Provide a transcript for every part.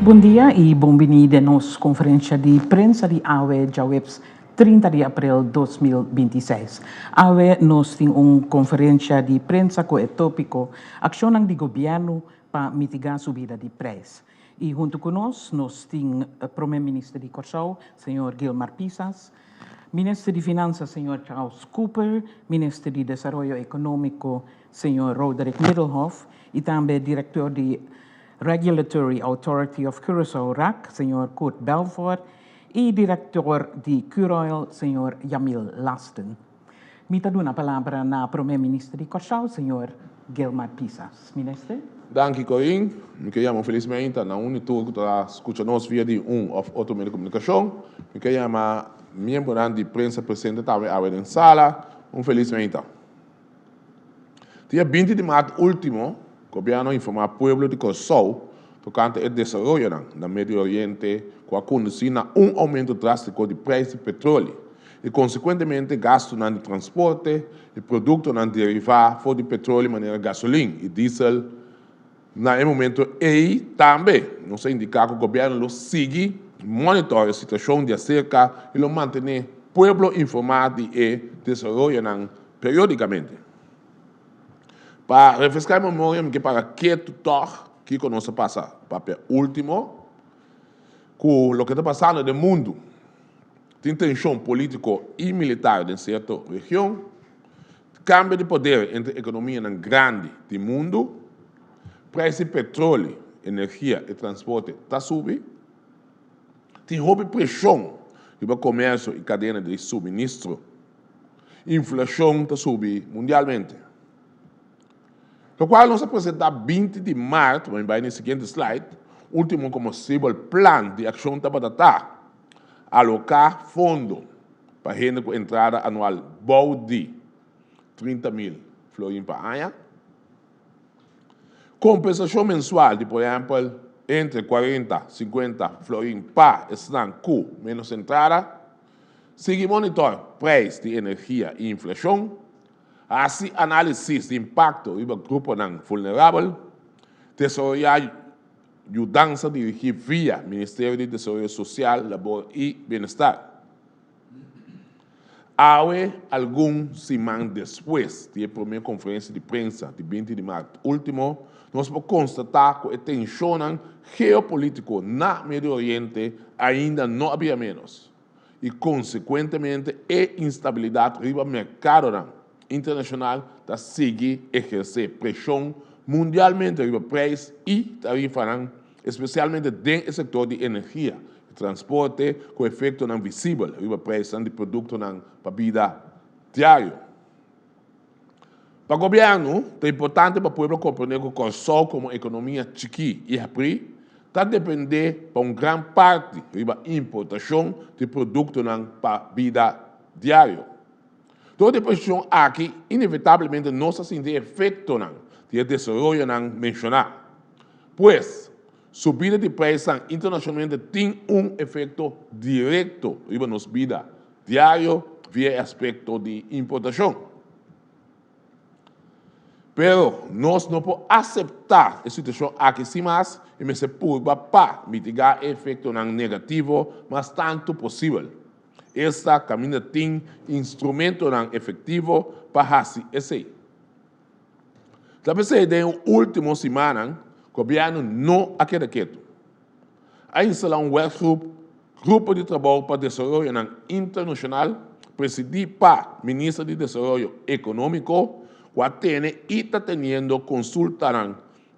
Bom dia e bem-vindo à nossa conferência de imprensa de AWE Jawebs 30 de abril de 2026. AWE nós temos uma conferência de imprensa com o tópico Ação do Governo para mitigar a subida de preços. E junto conosco, nós temos o Primeiro-Ministro de Corsau, Sr. Gilmar Pisas, Ministro de Finanças, Sr. Charles Cooper, Ministro de Desenvolvimento Econômico, Sr. Roderick Middelhoff, e também Diretor de Regulatory Authority of Curaçao, RAC, Sr. Kurt Belfort, e Diretor de Curoil, Sr. Jamil Lasten. Me dá a palavra na Primeiro-Ministro de Corsau, Sr. Gilmar Pisas. Ministro? Dank u, Corinne. Me chiamo felizmente na Unitur que está escutando via de of Automeio de Comunicação. Me chiamo membro da imprensa presente também na sala. Felizmente. Dia 20 de março último, o governo informou ao povo de Corsau tocante ao desenvolvimento no Médio Oriente, com a condução a aumento drástico de preço do petróleo e, consequentemente, gasto no transporte e produtos não derivados de petróleo, maneira gasolina e diesel. No momento, e também, nos indica que o governo sigue, monitora a situação de acerca e mantém o povo informado e desenvolvendo periodicamente. Para refrescar a memória, que para que tudo que conosco passa, papel último, com o que está passando no mundo, tem tensão político e militar em certa região, cambio de poder entre a economia grande do mundo, preço de petróleo, energia e transporte está subindo, tem pressão sobre o comércio e cadeia de suministro, inflação está subindo mundialmente. O qual nós apresentamos 20 de março, vamos ver no seguinte slide, último como possível plano de ação para alocar fundo para gente com entrada anual de 30 mil florins por ano, compensação mensual de, por exemplo, entre 40 e 50 florins para estanco menos entrada, seguir monitor preço de energia e inflação, assim análise de impacto sobre o grupo vulnerável, desenvolver ajudança dirigida via Ministério de Desenvolvimento Social, Labor e Bem-Estar. Há algumas semanas depois da primeira conferência de imprensa de 20 de março último, nós podemos constatar que a tensão geopolítica no Médio Oriente ainda não havia menos e, consequentemente, a instabilidade no mercado internacional está seguir exercer pressão mundialmente sobre preços e tarifas, especialmente dentro do setor de energia e transporte, com efeito não visível sobre o preço de produtos para a vida diária. Para o governo, é importante para o povo compreender que o Corsau, como economia chiqui e abrir, está depender para uma grande parte da importação de produtos para a vida diária. Toda pressão aqui, inevitavelmente, não se sente efeito de desenvolvimento mencionado, pois subida de preços internacionalmente tem efeito direto sobre nossa vida diária via aspecto de importação. Pero nós não podemos aceitar a situação aqui sim mais e me se purba para mitigar o efeito negativo, mas tanto possível. Esta caminha tem instrumento efetivo para fazer isso. Talvez na última semana, o governo não queda quieto. A instalar grupo de trabalho para desenvolvimento internacional, presidido para o Ministro de Desenvolvimento Econômico, que está tendo consulta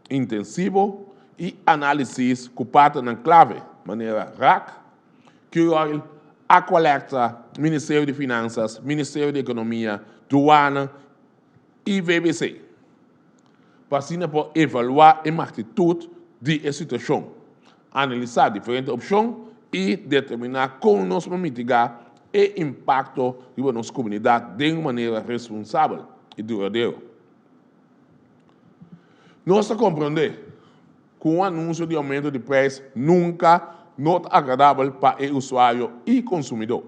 intensivo e análises que partem na clave, maneira RAC, Curoil, Aqualectra, Ministério de Finanças, Ministério de Economia, Duana e VBC. Para evaluar a magnitude da situação, analisar diferentes opções e determinar como nós vamos mitigar o impacto sobre a nossa comunidade de uma maneira responsável e duradoura. Nós compreendemos que o anúncio de aumento de preço nunca não é agradável para o usuário e consumidor.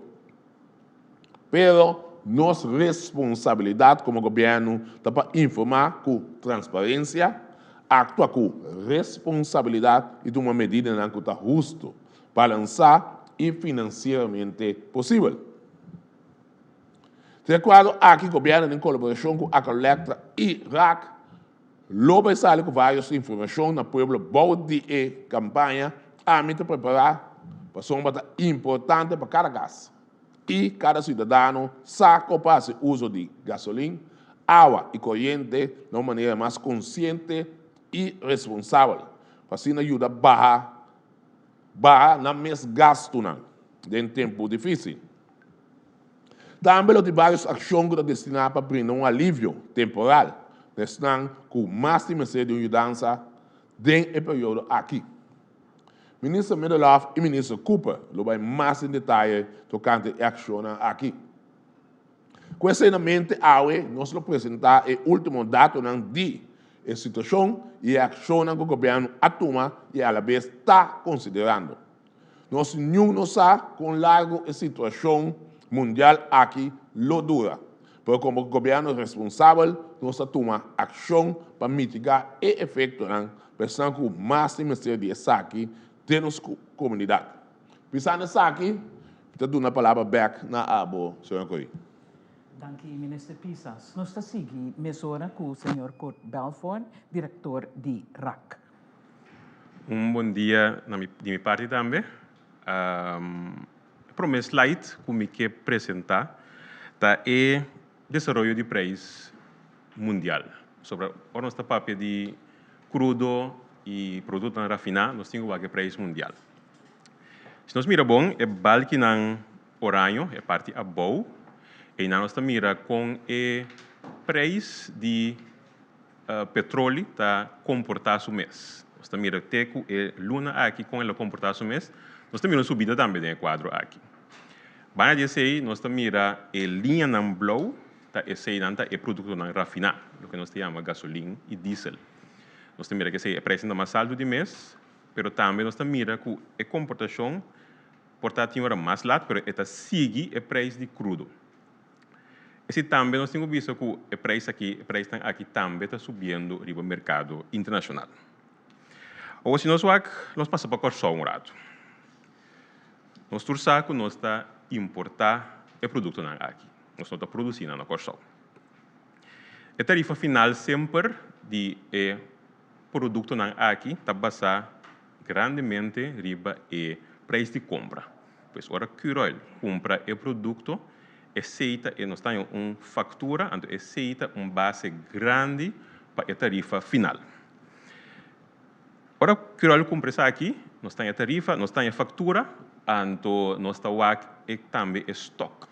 Pero nossa responsabilidade como governo é para informar com transparência, atua com responsabilidade e de uma medida que está justo, balançar e financeiramente possível. De acordo aqui, o governo, em colaboração com a Collectra e RAC, logo sale com várias informações na pueblo boa de campanha, a mim preparar para ser uma importante para cada gás. E cada cidadão saca para o uso de gasolina, água e corrente de uma maneira mais consciente e responsável, para assim ajudar a barrar na mesma gasto em tempo difícil. Também tem várias ações destinadas para brindar um alívio temporal, destinando com mais de mudança dentro do período aqui. Ministro Medelhoff e Ministro Cooper vão mais em detalhe tocante a ação aqui. Com esse em mente, nós vamos apresentar o último dado de situação e a ação que o governo atoma e a vez está considerando. Nós não sabemos com largo a situação mundial aqui lo dura, pero como governo responsável, nós tomamos ação para mitigar o efeito pensando com mais de aqui de nossa comunidade. Pensando aqui, eu dou a palavra back na abo, senhor Corey. Dank u, minister Pisas. Nós estamos seguindo mesura com o senhor Kurt Belfort, diretor de RAC. Bom dia de minha parte também. Para o slide que me quer apresentar é desenvolvimento de preço mundial. Sobre o nosso papel de crudo e produto rafinado, nós temos o preço mundial. Se nós miramos bom, é balque na oranho, é parte a boa, e nós mira com o preço de petróleo está comportar o mês. Nós mira teco e luna aqui com ela comportar o mês. Nós temos uma subida também no quadro aqui. Para dizer, nós mira a linha não blow, esse é produto não rafinado, o que nós chamamos gasolina e diesel. Nós mira que esse é preço mais alto de mês, mas também nós mira que a comportação portanto tem mais lado, mas esta sigue o preço de crudo. Esse também nós temos visto que o preço aqui também está subindo no mercado internacional. Ou se nós passamos para o só rato. Nós torçamos que nós está importar o produto aqui. Nós não está produzindo na Corsol. A tarifa final sempre de produto aqui está basada grandemente riba e preço de compra. Pois, ora que compra o produto, aceita e nós temos uma fatura, então aceita uma base grande para a tarifa final. Ora que compra isso aqui, nós temos a tarifa, nós temos a fatura, então nós temos também estoque.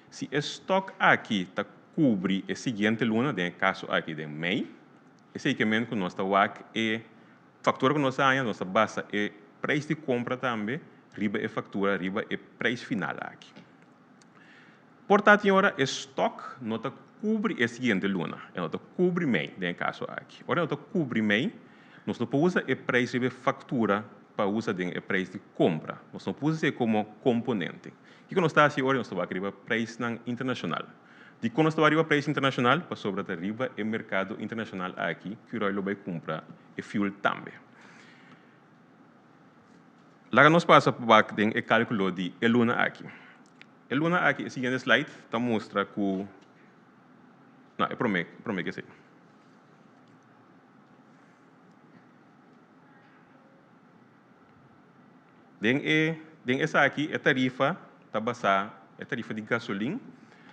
Se o estoque aqui está cobre a seguinte luna, no caso aqui de mês, esse equipamento que nós temos é fatura que nós temos, nossa base é preço de compra também, riba é fatura, riba é preço final aqui. Portanto, agora, o estoque não está cobre a seguinte luna, não está cobre mês, no caso aqui. Ora, não está cobre mês, nós não podemos usar o preço de fatura para usar o preço de compra. Nós não podemos usar como componente. O que nós estamos fazendo agora, nós estamos arriba preço internacional. De quando nós estamos arriba preço internacional, para sobre arriba o mercado internacional aqui, que o vai comprar o fuel também. Lá nós passamos para o cálculo de luna aqui. A luna aqui, o seguinte slide, está mostra que... Não, é promete que sim. Essa aqui, a tarifa está basada, a tarifa de gasolina,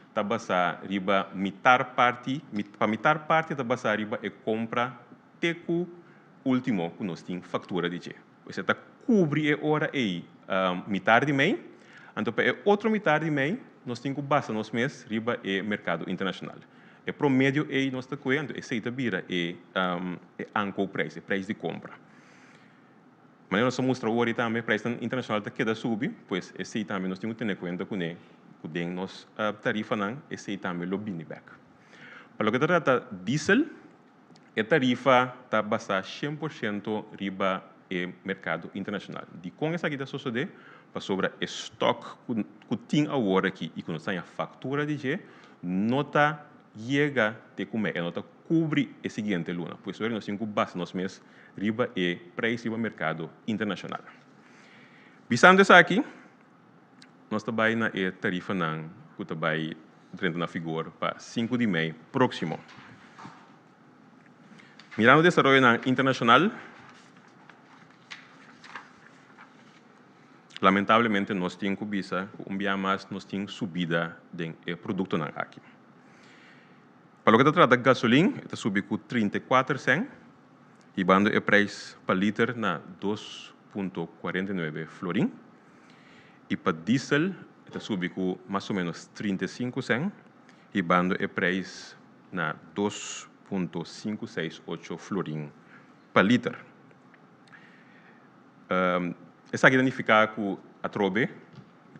está basada riba metade parte, para metade parte está basada riba e compra teco último que nós temos fatura de che. Você está cobre a hora aí metade de mês, então para a outra metade de mês nós temos que basar nos meses riba e mercado internacional. O promédio aí nós está coendo, esse aí vira anco preço de compra. Mas nós mostramos agora também, o preço internacional está queda subir, pois esse aí também nós temos que ter em conta com a nossa tarifa, esse aí também é o back. Para o que trata diesel, a tarifa está basada 100% riba e mercado internacional. De com essa aqui está sucedendo, para sobre o estoque que tem agora aqui e que nós temos a fatura de G, não está llega te come e nota cubri e seguinte luna, pois nós temos base nos mês riba e preço riba mercado internacional. Visando isso aqui, nós também na tarifa não que também entra na figura para 5 de maio próximo. Mirando o desenvolvimento internacional, lamentavelmente nós temos mais nós temos subida de produto não aqui. Para o que trata de gasolina, está subindo com 34 cents e bando o preço para liter na 2,49 florim. E para diesel, está subindo com mais ou menos 35 cents e bando o preço na 2,568 florim para liter. Essa aqui significa que a trobe,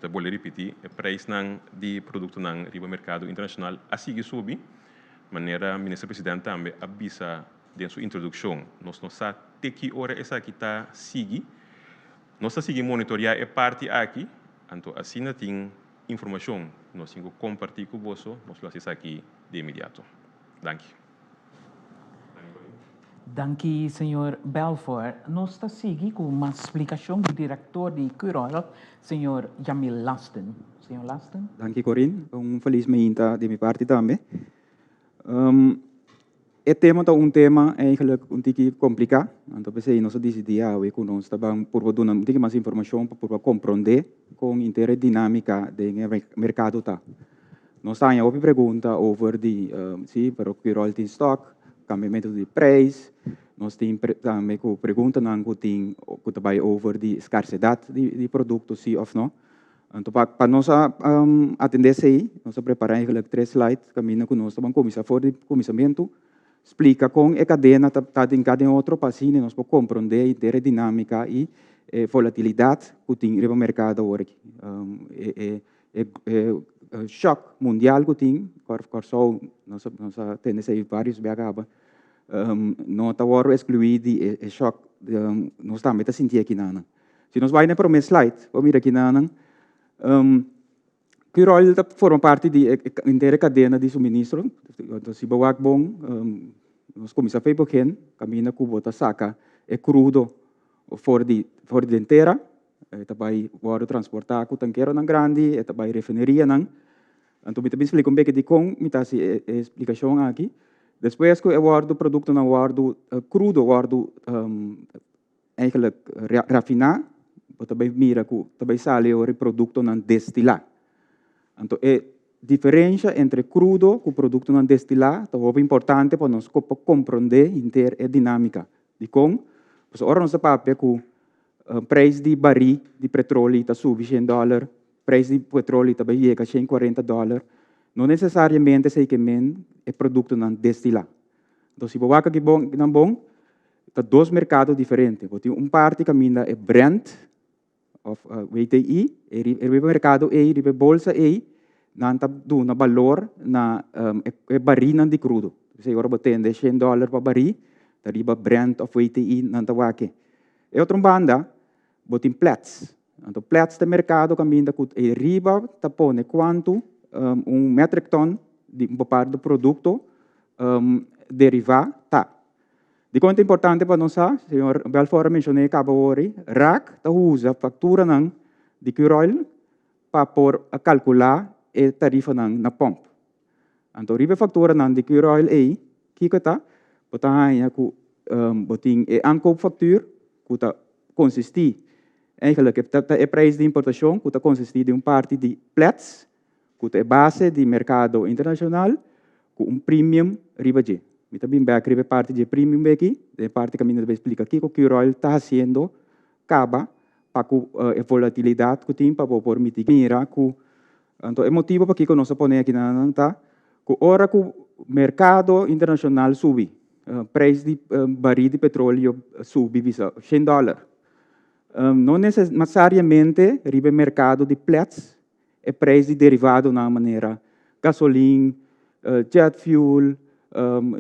eu vou repetir, o preço de produto no mercado internacional a seguir subir. Maneira, o ministro-presidente também avisa em sua introdução. Nós não sabemos até que hora essa aqui está seguir. Nós estamos seguindo monitorear a parte aqui. Então, assim, não tem informação. Nós temos que compartilhar com você. Nós vamos aqui de imediato. Danke. Danke, Sr. Belfort. Nós estamos seguindo com uma explicação do diretor de Curol, Sr. Jamil Lasten. Sr. Lasten? Danke, Corinne. Feliz manhã de minha parte também. O tema é tema eigenlijk um pouco complicado. Então, pensei, nós decidimos que nós estávamos por dar um pouco mais informação para compreender com a inteira dinâmica do mercado. Nós temos uma pergunta sobre se para o Curol tem estoque, cambiamento de preço. Nós temos também pergunta que também sobre a escassidade de produtos, sim ou não. Então, para nós atender isso aí, nós preparamos 3 slides, caminho que nós estamos começamento, explica com a cadena, está em cada outro paciente, nós podemos compreender a inteira dinâmica e volatilidade que tem no mercado hoje. O choque mundial que tem, nós temos aí vários BH, não está agora excluído o choque, nós também está sentindo aqui. Se nós vamos para o slide, vamos ver aqui. Curol forma parte da inteira cadena de suministro. Então, se você bom, nós começamos a fazer pequeno, caminho que você saca é crudo fora de inteira, também vai transportar com tanqueiro grande, também refineria. Então, eu explico um pouco de como está a explicação aqui. Depois que eu guardo o produto, não guardo crudo, guardo rafinar. Também mira que também sai o produto não destilar. Então, a diferença entre crudo e o produto não destilar é muito importante para nós compreender a dinâmica de como. Agora nós sabemos que o preço de barril de petróleo está subindo $100, o preço de petróleo também chega a $140. Não necessariamente sei que é produto não destilar. Então, se você aqui não bom, há 2 mercados diferentes. Tem parte que é Brent, of WTI, o mercado e a bolsa e não dá valor na barril de crudo. Se agora batendo $100 para barril, está Brent of WTI não está aqui. E outra banda, botem Platts. Então Platts do mercado caminha com riba está pondo quanto metric ton de parte do produto derivado tá. De quanto é importante para nós, o senhor Belfort mencionou que agora, RAC usa a factura de Curol para calcular a tarifa na pompa. Então, a factura de Curol é que está, botem a ANCOP factura, que está consiste eigenlijk é preço de importação, que está consiste de parte de Platts, que é base de mercado internacional, com premium riba de. Eu também vou escrever parte de premium aqui, a parte que eu vou explicar aqui, que o Curol está fazendo acaba para a volatilidade que tem para poder mitigar. Então, é motivo para que nós ponemos aqui na tá, que hora que o mercado internacional sube, preço de barril de petróleo sube $100. Não necessariamente o mercado de Platts é preço de derivado na maneira gasolina, jet fuel,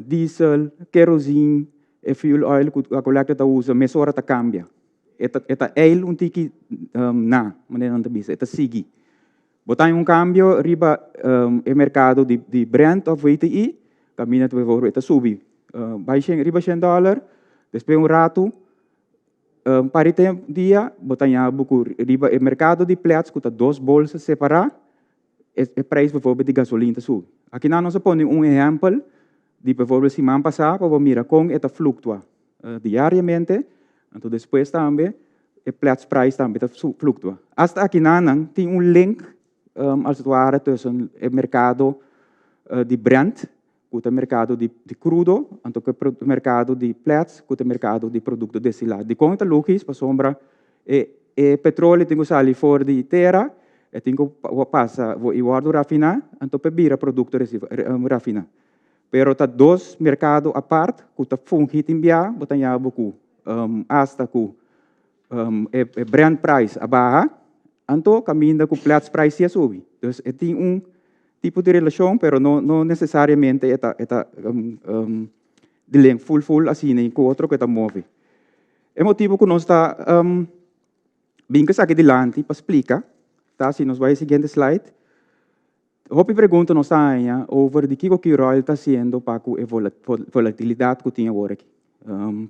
diesel, kerosene, fuel oil que a coleta usa, mas hora está cambia. Eta ele tiki na maneira não bisa, eta sigi. Botar cambio riba o mercado de Brent of WTI, caminha de volta subir. Vai riba $100, depois rato, para o dia, botar riba o mercado de Platts, que 2 bolsas separadas, o preço de gasolina sube. Aqui nós põe exemplo de, por exemplo, semana passada, para mirar como esta fluctua diariamente, então depois também, o Platts price também fluctua. Hasta aqui tem link, als het ware, tussen o mercado de Brent, com o mercado de crudo, então o mercado de Platts, com o mercado de produto destilado. De conta logis, para sombra, petróleo tem que sair fora de terra, e tem que passar, e guardo rafinar, então para vir produto rafinar. Pero tá 2 mercados à parte, que tá fungindo em biá, botanha buku, hasta que Brent price abaixo, então caminha com Platts price ia subir. Então, tem tipo de relação, pero não necessariamente de link full assim, nem com outro que está move. É motivo que nós está bem que aqui adiante para explicar, tá? Se nós vai seguinte slide. Hope pergunta nos está over de que o Royal está sendo para a volatilidade que tinha agora aqui.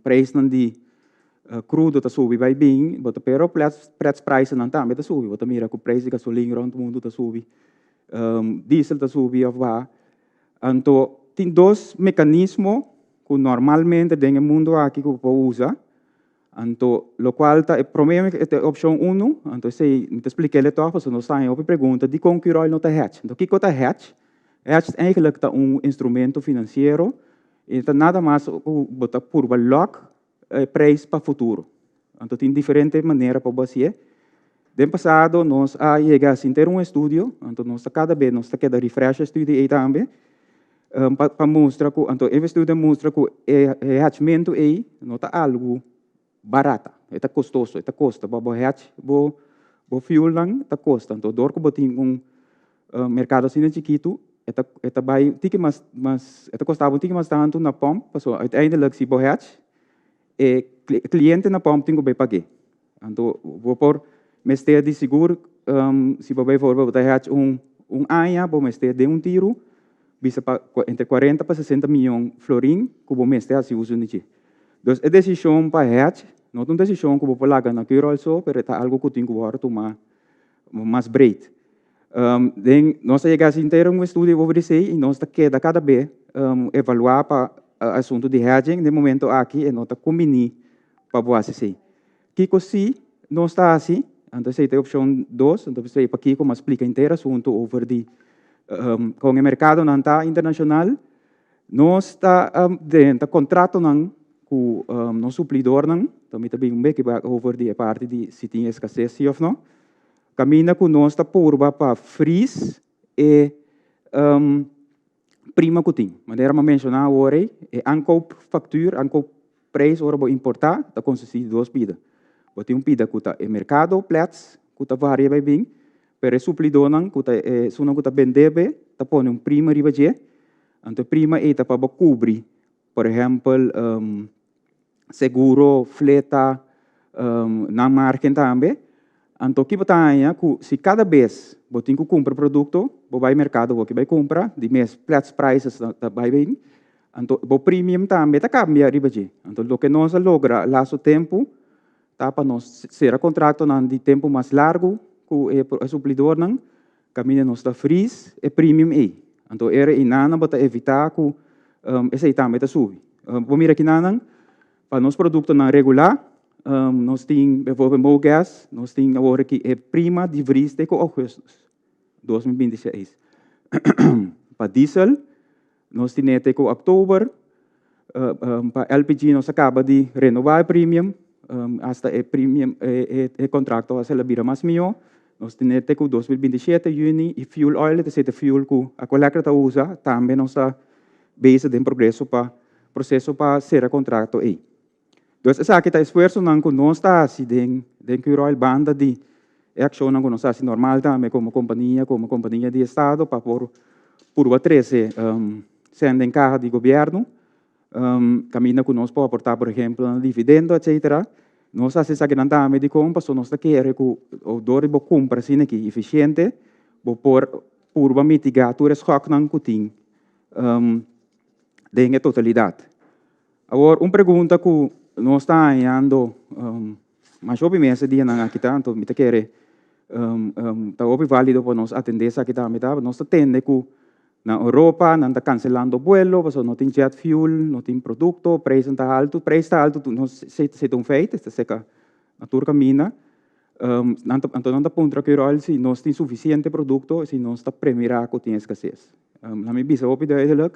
Preço de crudo está subindo vai bem, pero Platts price não está, está subindo. Você mira que o preço de gasolina no mundo está subindo. Diesel está subindo, então tem 2 mecanismos que normalmente no mundo aqui que usa, então o qual está o problema é a opção 1, então se me expliquei le toch, se nós está em pergunta de como que o não está hedge. Então o que é hedge? Hedge é eigenlijk instrumento financeiro e está nada mais botar por lock preço para o futuro. Então tem diferentes maneiras para você. No passado, nós chegamos a ter estudo, então nós cada vez nós queda refresh estudo aí também, para mostrar que, então o estudo mostra que o hedgimento aí não está algo barato, está custoso, está custa, para hedge, para fuel não está custa, então dor que botem mercado assim chiquito, está vai, tique mais, está custava tique mais tanto na pump, passou, ainda lá se para hedge, e cliente na pump tem que pagar, então vou por mestre de seguro, se você for botar ano, você de tiro, bisa entre 40 para 60 milhões de florins, que o mestre assim usa nisso. Então, a decisão para hedge, não é uma decisão que você pode na Curol só, mas é algo que tem que tomar mais break. Nós chegamos a ter estudo over dizer, e nós queda cada vez evaluar para o assunto de hedging, no momento aqui, e nós combinamos para você assim. Que se não está assim, então, essa é a opção 2. Então, você para aqui como explica inteiro assunto over de com o mercado internacional, nós está dentro do contrato com o suplidor, também que vai over de parte de se tem escassez ou não. Caminha com nós está purba para freeze e prima que tem. Maneira de mencionar agora é ankoop factura, ankoop preço, ora para importar, está consistir de 2 pidas. Tem pida que está no mercado, Platts, que está varia bem, pero o suplidor que está suna que está vendendo, está pondo prima riba je, então prima é para cobrir, por exemplo, seguro, fleta, na marca também. Então que está se cada vez você tem que comprar produto, você vai ao mercado, você vai comprar, de mês Platts prices está bem, então o premium também está cambia riba je. Então o que nós logra laço tempo tá para nós ser contrato de tempo mais largo com o suplidor caminha nós da freeze e premium aí então era inana para evitar que esse também está subir vamos mirar aqui para nos produtos regular nós tem o gas nós tem agora que é prima de vriste com agosto 2026 para diesel nós tem até com outubro para LPG nós acaba de renovar premium hasta o premium o contrato a ser vira mais melhor nós temos até com 2027 junho e fuel oil é fuel que a coleta usa também nós está base de progresso para processo para ser contrato aí então essa aqui está esforço não que nós está assim de oil banda de ação não que nós assim normal também como companhia de estado para por 13 sendo em carro de governo caminha que nós pode aportar, por exemplo, dividendo, etc. Nós fazemos aqui na também de compra, só nós queremos que o dólar compra assim aqui eficiente, por mitigar todo esse choque não cutim de totalidade. Agora, uma pergunta que nós está andando, mas obviamente dia não aqui tanto, me quer tá válido para nós atender essa aqui também, nós atende que na Europa não está cancelando vuelo, porque não tem jet fuel, não tem produto, preço está alto, nós se um feito, esta seca na turca mina, então não está ponto que se nós tem suficiente produto, se nós está premirar que tem escassez. Na minha visão, obviamente,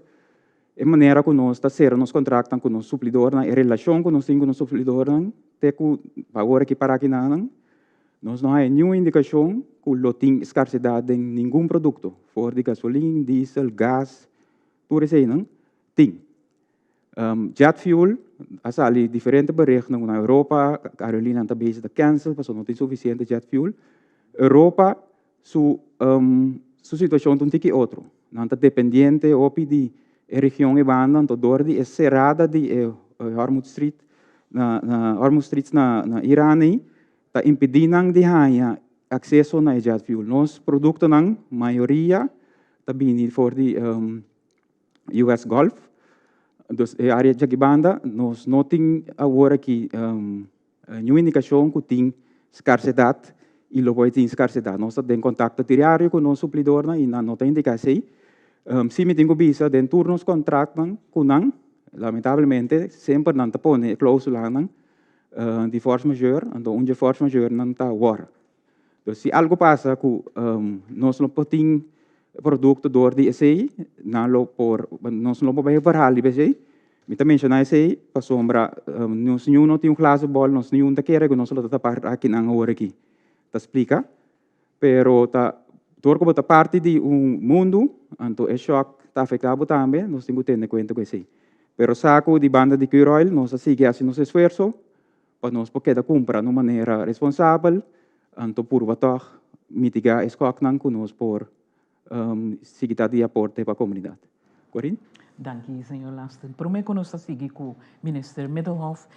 é maneira que nós está ser nos contratos com os suplidores, a relação que nós temos com os suplidores, até que agora que para aqui nós não há nenhuma indicação que não tem escassidade em nenhum produto, fora de gasolina, diesel, gás, tudo isso aí não tem. Jet fuel, há ali diferentes barreiras na Europa, a Carolina também está cancel, porque não tem suficiente jet fuel. Europa, sua situação não tem outra, não está dependente de região e banda, então dor de cerrada de Hormuz Street na Irã está impedindo de ganhar acesso a jet fuel. Nos produtos não, maioria está vindo fora de US Gulf, dus a área de banda nós não tem agora que nenhuma indicação que tem escassidade e logo tem escassidade. Nós temos contato diário com o suplidor e não tem indicação. Se me tenho visa dentro dos contratos com não, lamentavelmente sempre não põe cláusula de força majeure, então onde força majeure não está agora. Então se algo passa que nós não podemos produto dor de SI, nós não podemos varar de SI, me também mencionar SI, para sombra, nós não temos classe bola, nós não queremos que nós não estamos aqui na hora aqui. Tá explica? Pero tá torco bota parte de mundo, então é choque está afetado também, nós temos que ter em conta com isso. Pero saco de banda de Curoil, nós sigue assim nosso esforço, para nós poder comprar de maneira responsável, então por mitigar esse choque não conosco por seguir de aporte para a comunidade. Corinne? Dank u, senhor Lasten. Prometo nós seguir com o ministro Middelhoff,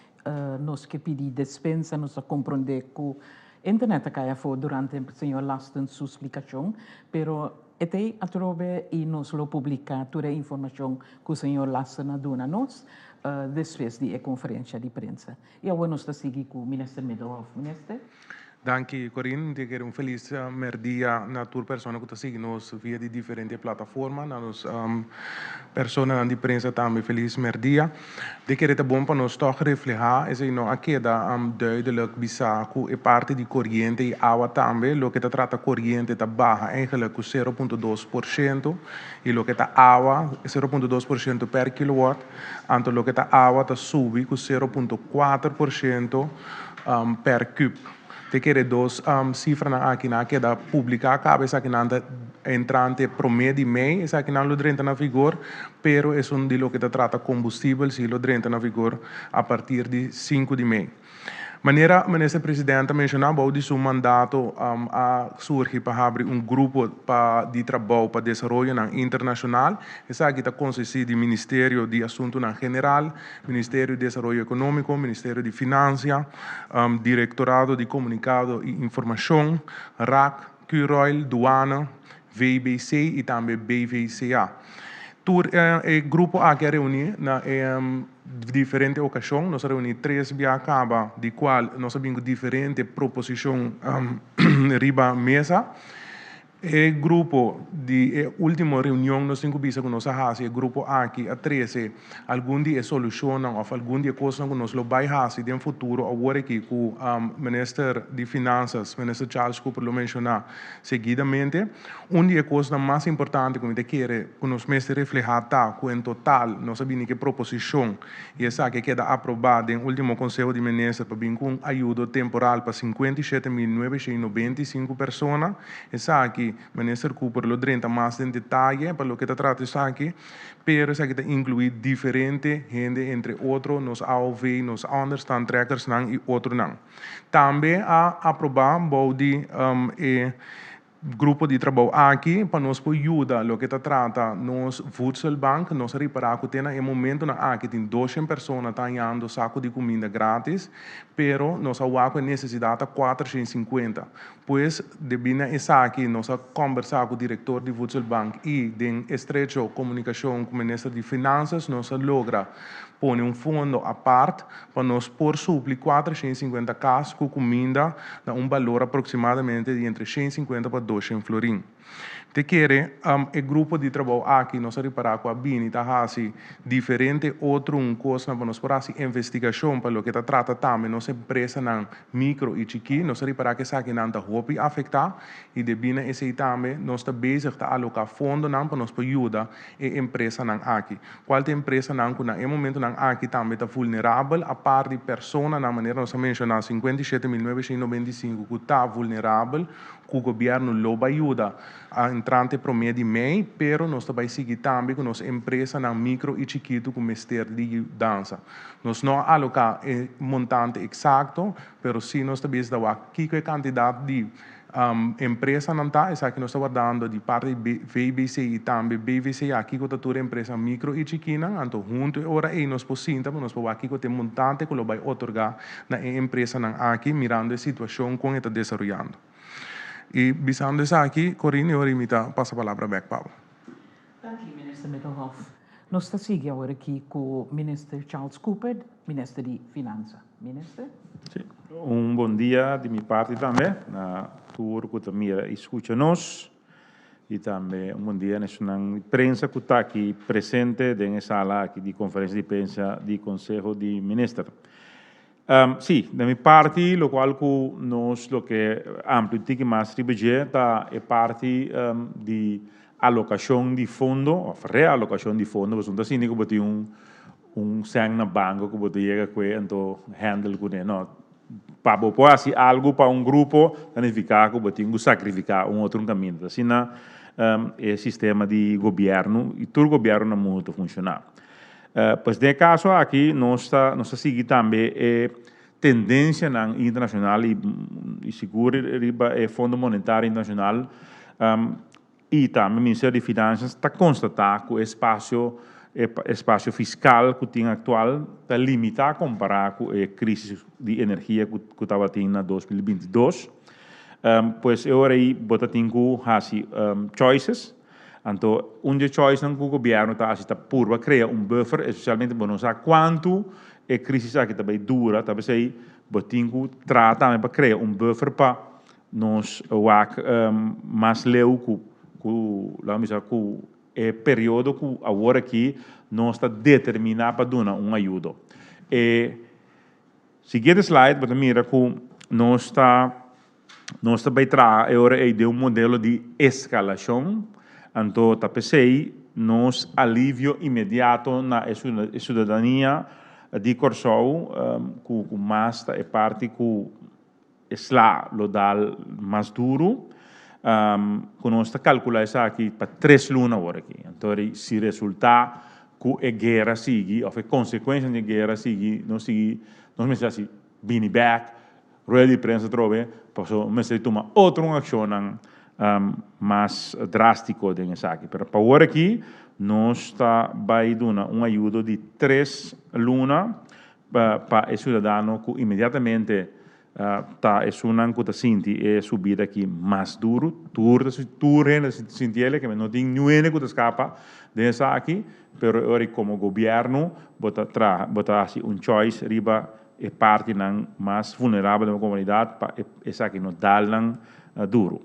nós que pedir dispensa, nós compreender que a internet cai fora durante o senhor Lasten sua explicação, pero até a trove e nós lo publicar toda a informação que o senhor Lasten dona a nós, depois da conferência de imprensa. E agora nós seguir com o ministro Middelhoff. Ministro? Danke, Corinne. Eu quero feliz merdia na tua pessoa que está seguindo via de diferentes plataformas, na nos pessoas de imprensa também feliz merdia. Eu quero bom para nós toch reflejar, é não aqui da duidelijk bisaco é parte de corrente e água também, lo que está trata corrente está baixa, eigenlijk com 0,2% e lo que está água 0,2% per kilowatt, então lo que está água está sube com 0,4% per cube. Te quero duas cifras aqui na que da publicar acaba essa aqui na entrante promedio de mês essa aqui na lo drenta na vigor, pero é um de lo que trata combustível se lo drenta na vigor a partir de 5 de mês. Maneira ministro presidente mencionava de seu mandato a surgir para abrir grupo de trabalho para desenvolvimento internacional. Essa aqui está consistente do Ministério de Assuntos General, Ministério de Desenvolvimento Econômico, Ministério de Finanças, Diretorado de Comunicado e Informação, RAC, Curoil, Duana, VBC e também BVCA. O grupo aqui reúne na diferentes ocasiões, nós reunimos 3 via acaba, de qual nós temos diferentes proposições riba mesa. O grupo de última reunião nós temos visto que nós fazemos o grupo aqui a 13 algum dia solucionam ou algum dia coisas que nós lo vai fazer no futuro agora que o ministro de Finanças, ministro Charles Cooper lo mencionar seguidamente dia coisa mais importante que quer que nós mestre refletir que em total nós sabemos que proposição e essa que queda aprovada em último conselho de ministros para vir com ajuda temporal para 57.995 pessoas essa aqui ministro Cooper lo drenta mais em detalhe para o que trata isso aqui, pero isso aqui inclui diferente gente entre outros nos AOV, nos understand trackers não e outros não. Também a aprovar body grupo de trabalho aqui para nós ajudar lo que trata nos voedselbank nós reparar que tem em momento na aqui tem 200 pessoas tendo saco de comida grátis pero nós a necessidade 450 pois devido a essa aqui nós conversar com o diretor de voedselbank e em estreita comunicação com o ministro de finanças nós logra pôr fundo à parte para nós por suprir 450 casos com comida a valor aproximadamente de entre 150 para 200 florim. Te quer o grupo de trabalho aqui nós reparar com a Bini tá assim diferente outro coisa para nós fazer investigação para o que trata também nossa empresa na micro e chiqui nós reparar que essa aqui não tá hopi afetar e de Bini esse também nós tá bezig a alocar fundo não para nós ajudar a empresa não aqui qualquer empresa não que na momento não aqui também tá vulnerável a par de persona na maneira nós mencionar 57.995 que tá vulnerável que o governo loba ajuda a entrante promedio de MEI, pero nós também seguimos também com nossa empresa na micro e chiquito com mestre de dança. Nós não alocamos montante exato, pero sim nós também estamos aqui com a quantidade de empresa não está, essa que nós estamos dando de parte de VBC e também BVC aqui com a empresa micro e chiquina, então junto agora e nós possibilitamos, nós podemos aqui com o montante que nós vamos otorgar na empresa aqui, mirando a situação como está desenvolvendo. E visando isso aqui, Corinne, eu imita passa a palavra back Pablo. Dank u, minister Middelhoff. Nós estamos seguindo agora aqui com o ministro Charles Cooper, ministro de Finanças. Minister? Sim. Bom dia de minha parte também, na tour que também escuta-nos, e também bom dia nessa imprensa que está aqui presente na sala aqui de conferência de imprensa do Conselho de Ministros. Sim, da minha parte, o qual nós, o que amplamente mais budget é parte de alocação de fundo, ou realocação de fundo, mas não assim que botar sang na banco que botar chega com então handle com não, para botar assim algo para grupo, significa que botar sacrificar outro caminho, assim na é sistema de governo e todo o governo não muito funcionar. Pois de caso aqui nós está seguindo também tendência internacional e seguro é Fundo Monetário Internacional e também o Ministério de Finanças está constatando que o espaço fiscal que tem atual está limitado a comparar com a crise de energia que estava tendo em 2022. Pois agora aí bota tingo choices. Então, choice que o governo está por criar buffer, especialmente para não saber quanto a crise aqui também dura, também sei, botinho trata também para criar buffer para nós mais leu que o período que agora aqui nós está determinado para dar ajuda. E seguinte slide, para mira que nós também traz agora de modelo de escalação. Então, tapecei, nós alívio imediato na cidadania de Corsou, que mais é parte que é lodal mais duro, que nós calculamos isso aqui para 3 lunas agora aqui. Então, se resulta que a guerra sigue, ou a consequência da guerra sigue, nós precisamos assim, bini back, rueda de prensa trove, nós tomar outra ação mais drástico dessa aqui. Pero para agora aqui, nós vai dar uma ajuda de 3 lunas para o cidadão que imediatamente está que sente a subida aqui mais duro, turno sente ele que não tem ninguém que escapa dessa aqui, pero agora como governo bota assim choice riba é parte mais vulnerável da comunidade para essa aqui não dá duro.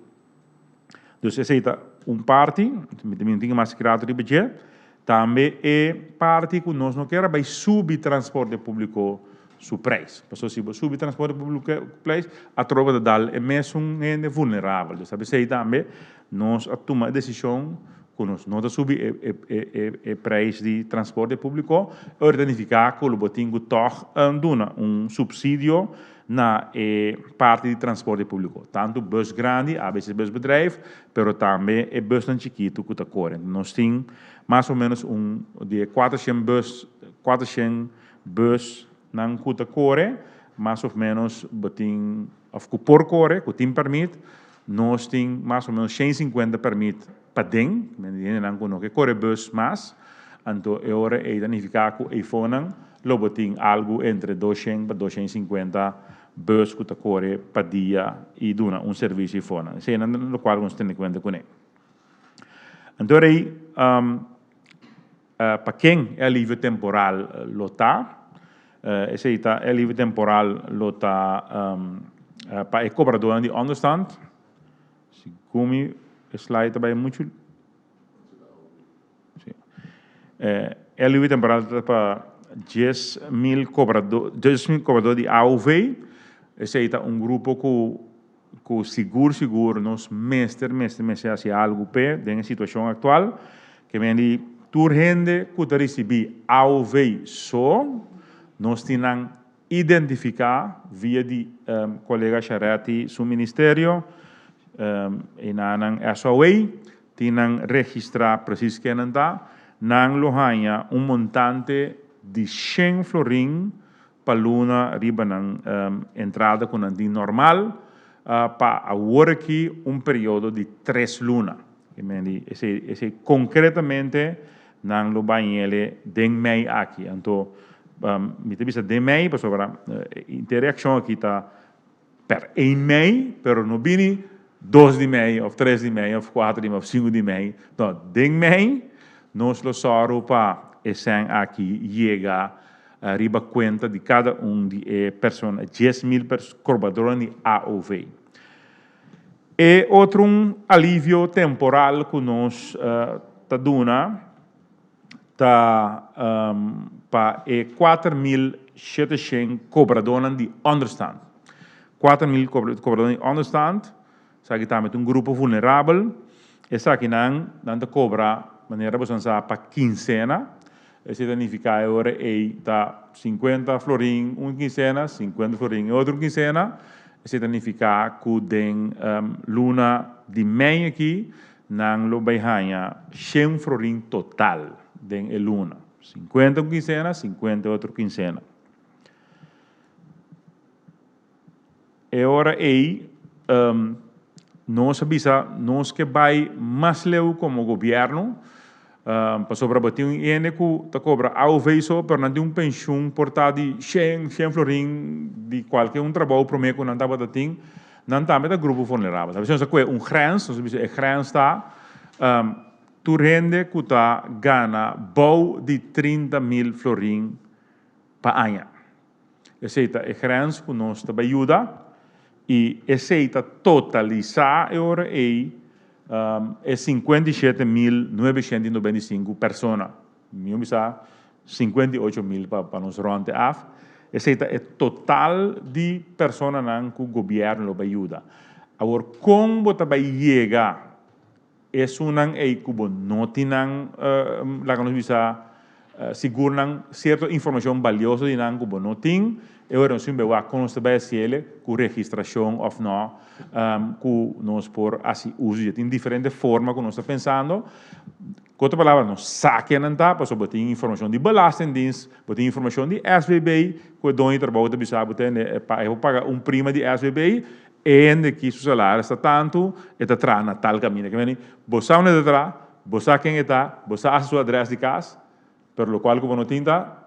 Então, essa é parte, também tem mais criado de budget, também é parte que nós não queremos subir transporte público su preço. Porque se você subir transporte público preço, a troca de dal é mesmo gente vulnerável. Então, sabe, também nós tomamos a decisão que nós não subir o preço de transporte público, identificar que o botinho toch dona subsídio na parte de transporte público. Tanto bus grande, a vezes bus bedrijf, pero também bus chiquito que está correndo. Nós temos mais ou menos de 400 bus na que está correndo, mais ou menos botin of por corre, que tem permite, nós temos mais ou menos 150 permit para dentro, não com que corre bus mais, então agora é identificar com o iPhone, logo tem algo entre 200 a 250 bus que corre para dia e dona serviço iPhone. Isso é no qual nós temos em conta com ele. Então aí, para quem é alívio temporal lotar, esse é alívio temporal lotar para o cobrador de understand. Se come slide também muito. É alívio temporal para 10.000 cobrador de AOV. Esse é grupo que seguro nós mestre assim algo na situação atual que vem de tur gente que recebi AOV só nós temos identificar via de colega Charati seu ministério e na SOA temos registrar preciso que não está nang lohanha montante de 100 florin para luna riba nang entrada com anti normal para agora aqui período de 3 lunas. Esse concretamente nang lo banhele den mei aqui. Então, me te bisa de mei para sobre interação aqui tá per 1 mei, pero no bini 2 de mei, ou 3 de mei, ou 4 de mei, ou 5 de mei. Então, den mei, nós lo soro para esse aqui chega riba conta de cada de pessoas, 10.000 cobradores de AOV. E outro alívio temporal que nós tá dando para 4.700 cobradores de understand. 4.000 cobradores de understand, sabe que está grupo vulnerável, e sabe que não cobra maneira para quincena. Esse significa agora está 50 florin uma quincena, 50 florin outra quincena. Esse significa que tem luna de mei aqui, não lo baihanha 100 florin total de luna. 50 quincena, 50 outra quincena. E agora nós avisa, nós que vai mais leu como governo, para sobrebater que cobra AOV só, para não ter pensão portada de 100 florin de qualquer trabalho promete que não está batendo, não está met grupo vulnerável. Então, se é grens, se grens está, tu rende que está gana bom de 30.000 florin para ano. Esse é grens que nós também ajuda e esse totalizar agora é 57.995 pessoas. Eu bisa 58.000 para nos ronde af. Esse é o total de pessoas que o governo ajuda. Agora, como você vai chegar, é que não tem certa informação valiosa de que não tem. Agora, nós vamos ver como você vai fazer com registração ou não, que nós por assim uso. Tem diferentes formas que nós estamos pensando. Com outra palavra, nós saquemos para sobre tem informação de belastingdienst, tem informação de SBB, que dono de trabalho de bisabo tem para pagar prima de SBB, e que o salário está tanto, e está atrás na tal caminho. Que vem, você não está atrás, você quem está, você a sua adresse de casa, pelo qual que você tem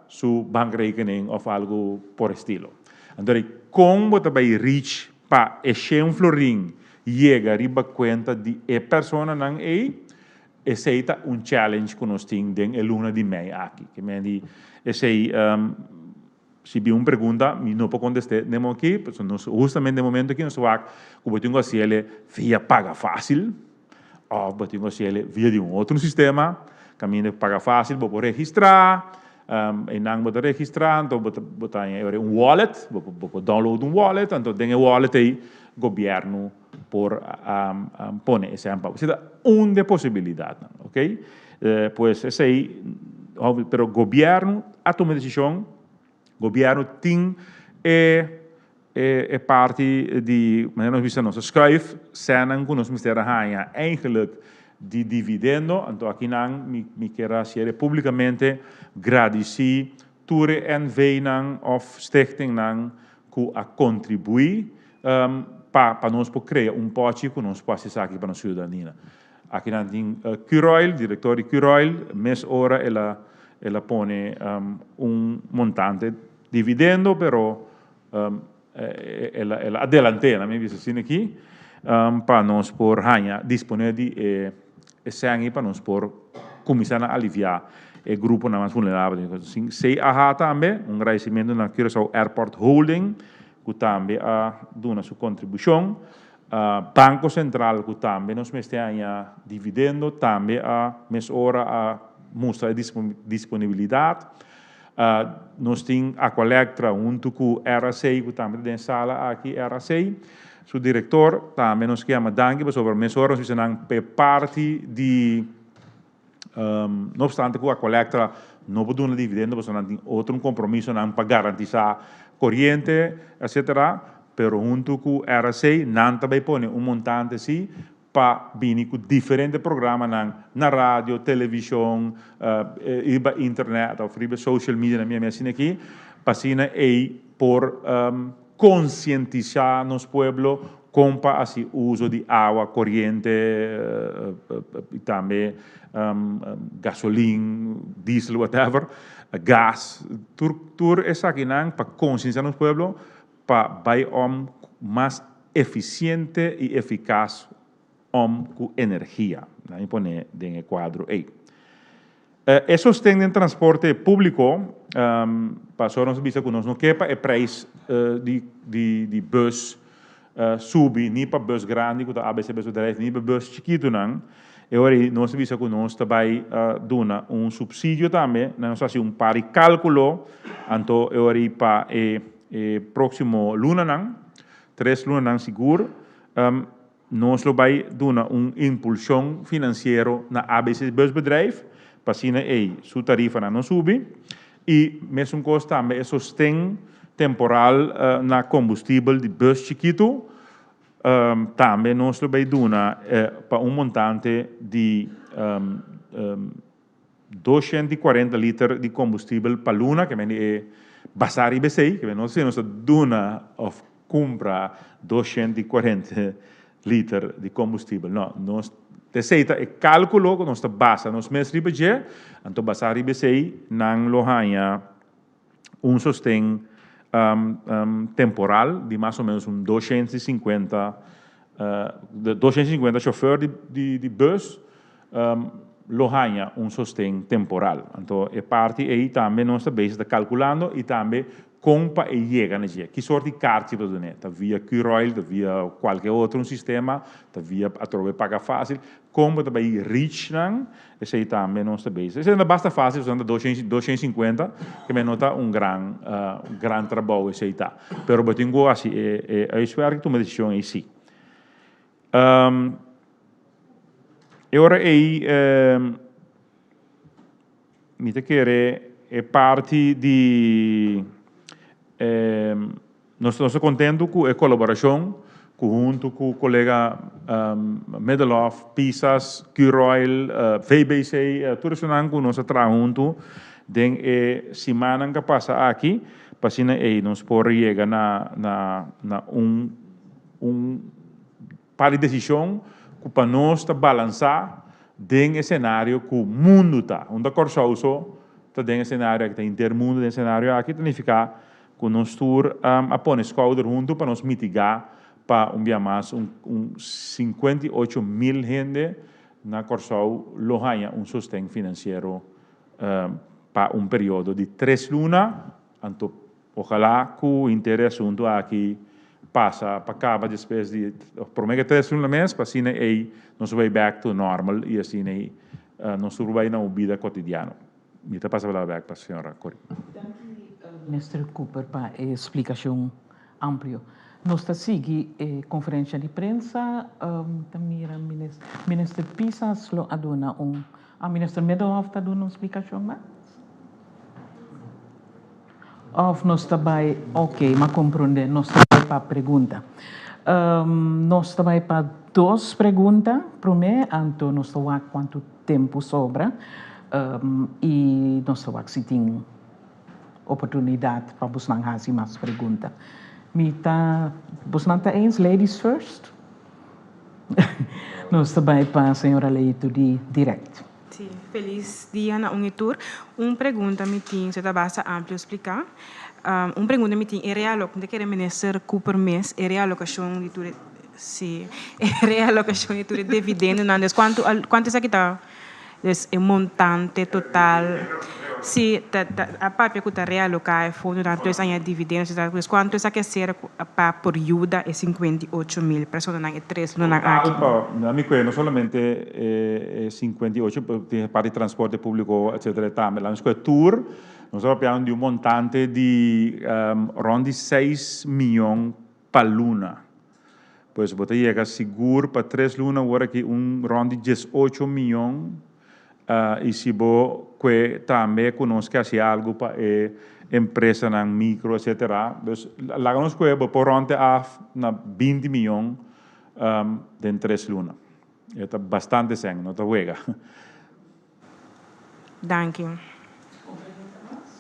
su bankrekening of algo por estilo. Então, como você vai reach para esse florin chega riba conta de pessoa não esse é challenge que nós temos em luna de mei aqui. Que me diz, esse se vi uma pergunta, me não posso contestar nem aqui, justamente no momento que nós vamos como tenho que ele via paga fácil, ou tenho que ele via de outro sistema, caminho de paga fácil, vou registrar. E não vou registrar, então vou ter wallet, vou download wallet, então tem wallet aí, governo por pone esse amparo. Isso é uma possibilidade, ok? Pues esse aí, pero governo a tomar decisão, governo tem parte de, mas nós vamos schrijven, zijn que nós ministério ganha eigenlijk de dividendo, então aqui não me quero ser publicamente agradecer ture en veenang of stichting nang ku a contribui para nós criar pote que nós possamos aqui para a cidadania. Aqui nós temos Curoil, diretor de Curoil, mês hora ela põe montante dividendo, pero ela adelante, na minha visão assim aqui, para nós por ganhar disponível sangue para nós por começar a aliviar o grupo mais vulnerável. Sei também agradecimento na Curaçao Airport Holding, que também dá sua contribuição. Banco Central, que também nos mostra dividendo, também mês hora mostra disponibilidade. Nós temos a Colectra junto com o RAC, que também tem sala aqui, RAC. Su diretor também nos chama danke sobre mês hora, nós estamos parte de não obstante que a Colectra não pode dar dividendo, nós temos outro compromisso para garantizar corrente, etc. Pero junto com o RAC, nós também põe montante assim para vir com diferentes programas na rádio, televisão, internet, ou social media, na minha assim aqui, para por conscientizar nos pueblos com assim uso de água, corrente, e também gasolina, diesel, whatever, gas. Tudo isso aqui para conscientizar nos pueblos para mais eficiente e eficaz com energia. Aí põe no quadro aí. Esos tem transporte público, passou nos visa que nós não quepa o preço de bus subir, nem para bus grande, que a ABC bus drive, nem para bus chiquito não. E agora nós visa que nós também dona subsídio também, nós fazemos par de cálculo, então agora para próximo luna não, 3 luna não seguro, nós vai dona impulsão financeira na ABC bus bedrijf, para sua tarifa não sube, e mesmo coisa também é sustém temporal na combustível de bus chiquito, também nós vai dar para montante de 240 litros de combustível para luna, que é basar IBC, que nós dona of compra 240 litros de combustível. Não, nós aceita o cálculo que nós basa nos meses de budget, então basar IBC não lohanha sustém temporal de mais ou menos 250 chauffeurs de bus, lohanha sustém temporal. Então, é parte aí também nós estamos calculando e também compra e chega na dia. Que sorte de carta para donar? Tá via Curoil, tá via qualquer outro sistema, tá via através paga fácil. Compra também rich não? Esse aí também nós estamos. Esse ainda basta fácil, usando 250, que me nota gran trabalho esse aí tá. Pero eu tenho assim, eu espero que tu me decisão aí sim. Agora aí, me te querer é parte de nós estamos contentes com a colaboração junto com o colega Medelof, Pisas, Curoil, VBC, tudo isso que nós trabalhamos junto. Den semana que passa aqui, passina aí nós podemos chegar na para de decisão para nós balançar den cenário que o mundo está. Onde a Corsauso está den cenário que está intermundo den cenário aqui, tem que ficar com nós tour a pôr escolher junto para nos mitigar para dia mais 58 mil gente na Corsau lohanha sustento financeiro para período de 3 lunas. Então, ojalá que o interesse junto aqui passa para acabar depois de prometo 3 lunas mês, para assim aí nós vai back to normal e assim aí nós vai na vida cotidiana. Me está passando a back para a senhora Cori. Mr. Cooper, para a explicação ampla. Nós estamos seguindo a conferência de imprensa, também o ministro Pisas a donar a ministro Medelof está dando uma explicação, mas? Of nós também, ok, mas compreender, nós também para a pergunta. Nós também para 2 perguntas, primeiro, então nós estamos quanto tempo sobra, e nós estamos se tem oportunidade para buscar mais perguntas. Mita, bos nanta eens, ladies first. Nós também para a senhora Leito de direct. Sim, feliz dia na Unitur. Pergunta me tinha, se basta amplo explicar. Pergunta me tinha, é real que quer minister per mês, é realocação de tudo, sim, é realocação de tudo dividendo, não, quanto isso aqui está? É montante total. Se a papel que está realocar, fundo na dois anos de dividendos, quanto isso aqui ser para por ajuda é 58 mil, pessoas não é 3, não é aqui. No solamente 58, tem parte de transporte público, etc. Também. La nostra tour, nós parliamo di un montante di rondi 6 milhões per luna. Pois você chega seguro para 3 lunas, agora que rondi 18 milhões. E se você também conosco assim algo para empresa na micro, etc. Então, lá nós que por ronde na 20 milhões de 3 lunas. É bastante sangue, não está juega. Thank you.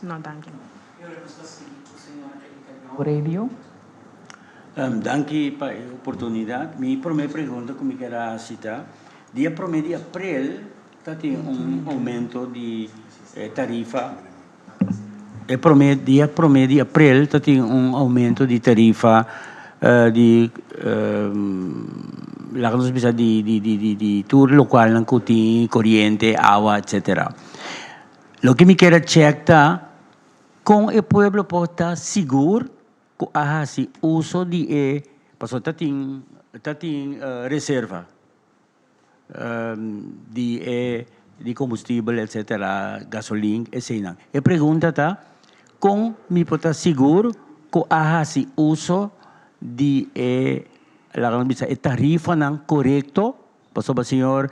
No, thank you. Radio. Danke pela oportunidade. Minha primeira pergunta, como eu quero citar, dia 1 de abril, tem aumento de tarifa. Dia 1 de abril, tem aumento de tarifa de tour local, não tem corrente, água, etc. O que me quero checar, com o povo pode estar seguro que há uso de passou tem reserva de combustível, etc., gasolina, etc. A pergunta está, como me pode estar seguro que há uso de tarifa não correto? Passou para o senhor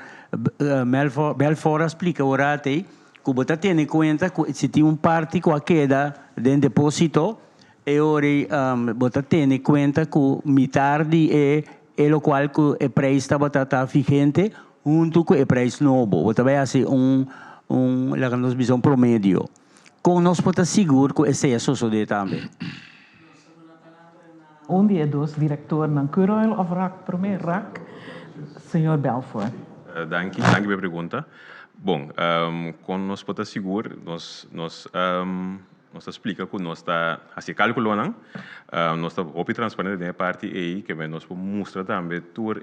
Belfort explica agora que você tem em conta que se tem parte que queda de depósito, e ora você tem em conta que metade é o qual que o preço está vigente junto com o preço novo. Você vai fazer um promédio. Como nós podemos seguro que esse é suceder também? Onde dos diretor ng Kuroil of RAC, primeiro RAC, senhor Belfort. Danke pela pergunta. Bom, quando nós podemos seguro, nós explica que nós está assim calculando, nós está muito transparente da parte aí que nós mostra também tour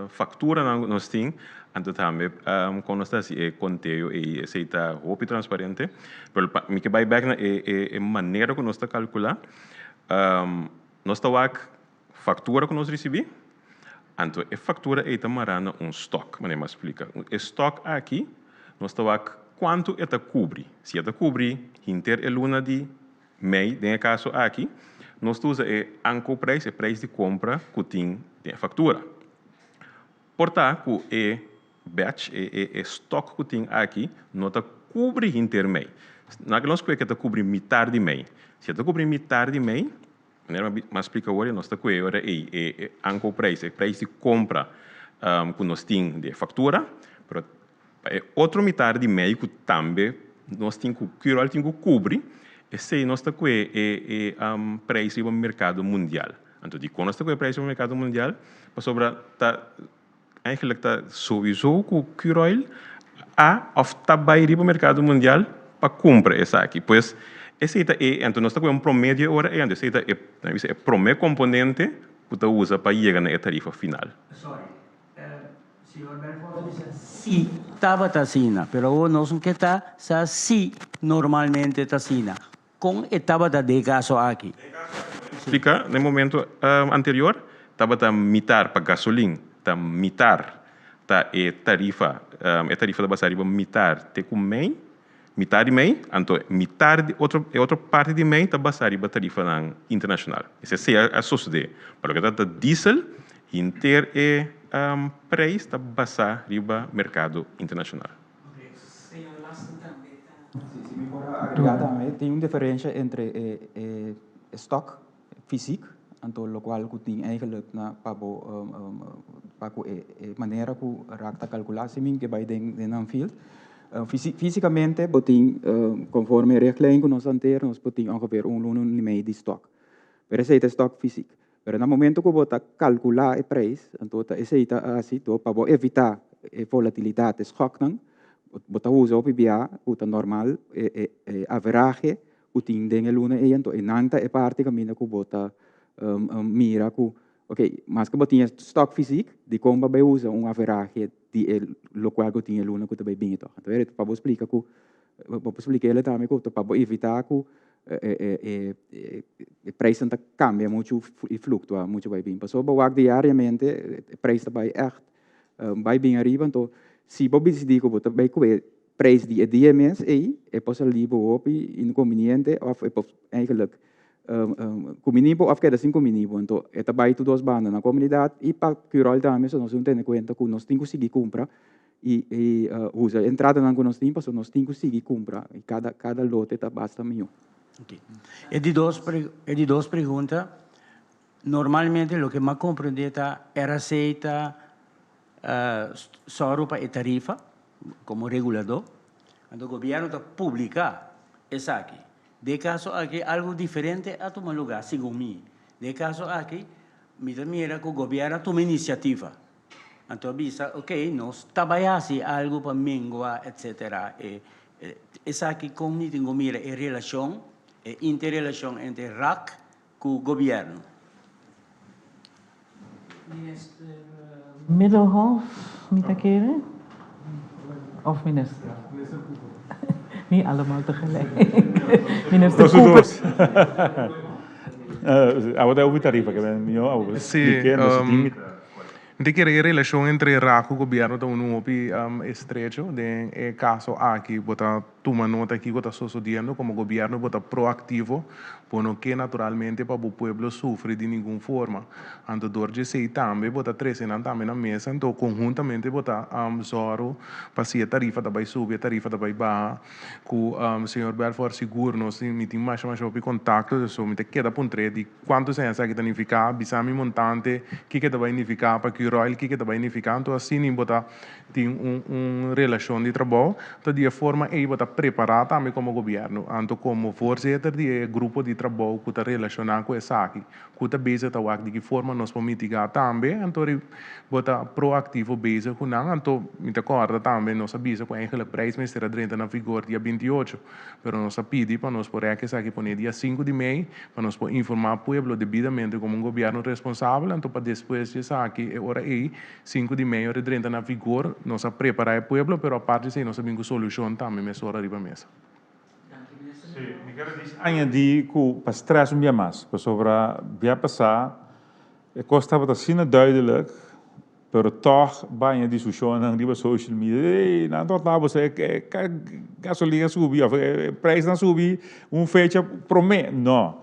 factura nós tem, então também quando nós está assim conteúdo aí esse está muito transparente, pero me que vai back na maneira que nós está calcular, nós está factura que nós recebi, então a factura é tamarana stock, mas me explica, stock aqui nós está quanto ela cobre. Se ela cobre inter a luna de mei, nesse caso aqui, nós usamos o preço de compra que tem a factura. Portanto, o batch, o estoque que tem aqui, não cobre inter mei. Nós que ela cobre metade de mei. Se ela cobre metade de mei, mas explica agora, nós está com o preço de compra que nós temos de factura, outra metade de meio que também nós temos que cobrir, esse nós está com o preço do mercado mundial. Então, quando nós está com o preço do mercado mundial, para sobra eigenlijk está sowieso com o Kuroil está vai para o mercado mundial para comprar essa aqui. Pois esse então nós está com promédio agora, esse é o primeiro componente que você usa para chegar na tarifa final. Sorry. Senhor Belfort disse sim, estava tacina, pero nós não quer sa sim normalmente tacina. Com estava de caso aqui. Explica, no momento anterior, estava a mitar para gasolina, a mitar a tarifa da base para mitar te com mei, metade de mei, então metade outra parte de mei está basada para tarifa internacional. Esse é a suceder. Para o que está diesel, inter preço está basado no mercado internacional. Tem uma diferença entre stock físico, então o qual tem eigenlijk na para maneira que o RAC está calculado, se que vai dentro field. Fisicamente, conforme a reglering que nós temos, nós temos ongeveer 1,5 de stock. Pero esse é stock físico. Pero no momento que você calcular o preço, então esse é assim, para evitar a volatilidade, shock, você usa o PBA, o normal, average, o tem den luna e então nanta é parte que mina que você mira que ok, mas que você tinha stock físico, de como você usa average de lo qual que tinha luna que você bem então. Então é para você explicar que para explicar ele também que para evitar que o preço não cambia muito e flutua muito vai bem. Passou para diariamente o preço vai vai bem arriba, então se você decidir que você vai comer preço de dia mês é possível op inconveniente of eigenlijk combinado of cada 5 minutos. Então é também tudo as bandas na comunidade e para curar também se nós não temos conta que nós temos que seguir comprar e usa entrada na nós temos nós temos que seguir comprar e cada lote está basta melhor. Okay. E de duas perguntas. Normalmente, o que mais compreende é a receita só para a tarifa, como regulador. Então, o governo está publicando isso aqui. De caso aqui, algo diferente a tomar lugar, segundo mim. De caso aqui, mira que o governo toma iniciativa. Então, avisa, ok, nós trabalhamos algo para minguar, etc. Isso aqui, como tenho mira, é relação, interrelação entre RAC e o governo. Minister Middelhoff, niet een keer? Of minister? Niet allemaal tegelijk. Minister Cooper. Agora o tarifa que é melhor, de que a relação entre RAC e o governo está um estreito, de caso aqui, bota toma nota que está sucedendo, como o governo bota proativo, para que naturalmente para o povo sofre de nenhuma forma. Então, dorje sei também, bota pressionando também na mesa, então conjuntamente bota zoro, para se a tarifa também subir, a tarifa também baixa, com o senhor Belfort seguro, nós temos mais de contato, so me queda pontre de quanto se essa que significa, bisami montante, que vai significar para que o royal que vai significar, então assim nem bota tem relação de trabalho, então de forma aí bota preparar também como governo, então como voorzitter de grupo de trabalho que está relacionado com essa aqui, que está bezig de que forma nós podemos mitigar também, então bota proativo bezig com não, então me acorda também nós sabemos que eigenlijk prijs estará dentro na vigor dia 28, pero nós pedimos para nós poder que essa aqui poner dia 5 de maio, para nós poder informar o povo devidamente como governo responsável, então para depois essa aqui é hora aí 5 de maio dentro na vigor, nós preparar o povo, pero a parte disso nós sabemos solução também me sora arriba mesa. Sim, me quero dizer, añadir que para stress dia mais, para sobre dia passar, costava estar assim duidelijk, pero toch banha discussão na riba social media, não tornava você que gasolina subir, preço não subir, fecha promete, não.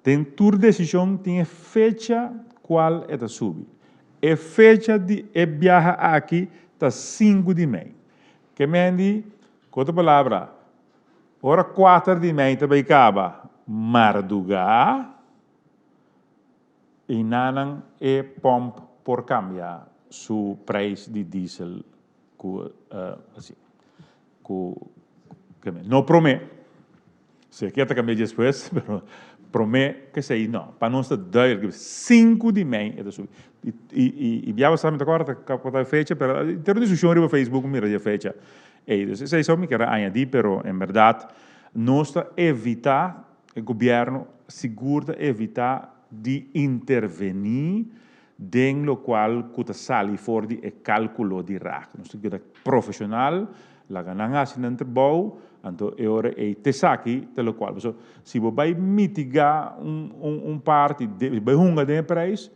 Tem tua decisão tem fecha qual é a subir. A fecha de viajar aqui está 5 de maio. Que mendi, com outra palavra, hora 4 de maio também acaba Marduga e não é pomp por cambiar o preço de diesel assim, não promete, se quer cambiar depois, mas promete que sei não, para nós está duidelijk, 5 de maio é subir. E já você me agora com a fecha, mas ter discussão no Facebook mira a fecha. Isso é só me quero añadir, pero em verdade nós evitar o governo seguro evitar de intervenir dentro do qual que sali fora de cálculo de RAC. Nós temos que profissional, la ganância no trabalho, então é hora de ter aqui, pelo qual se você vai mitigar parte de hunga de preço,